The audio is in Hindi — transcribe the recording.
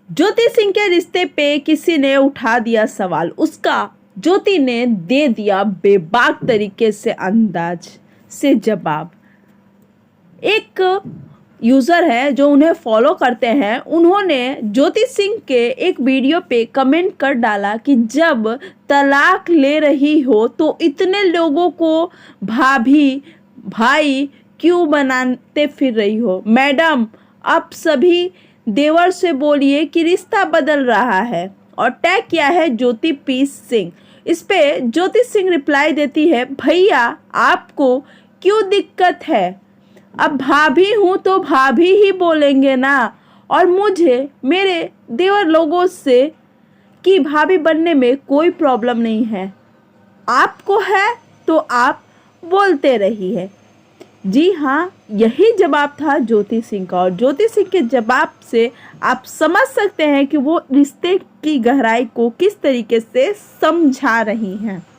ज्योति सिंह के रिश्ते पे किसी ने उठा दिया सवाल, उसका ज्योति ने दे दिया बेबाक तरीके से अंदाज से जवाब। एक यूज़र है जो उन्हें फॉलो करते हैं, उन्होंने ज्योति सिंह के एक वीडियो पे कमेंट कर डाला कि जब तलाक ले रही हो तो इतने लोगों को भाभी भाई क्यों बनाते फिर रही हो। मैडम, आप सभी देवर से बोलिए कि रिश्ता बदल रहा है। और टैग किया है ज्योति पी सिंह। इस पे ज्योति सिंह रिप्लाई देती है, भैया आपको क्यों दिक्कत है, अब भाभी हूँ तो भाभी ही बोलेंगे ना, और मुझे मेरे देवर लोगों से कि भाभी बनने में कोई प्रॉब्लम नहीं है, आपको है तो आप बोलते रहिए। जी हाँ, यही जवाब था ज्योति सिंह का। और ज्योति सिंह के जवाब से आप समझ सकते हैं कि वो रिश्ते की गहराई को किस तरीके से समझा रही हैं।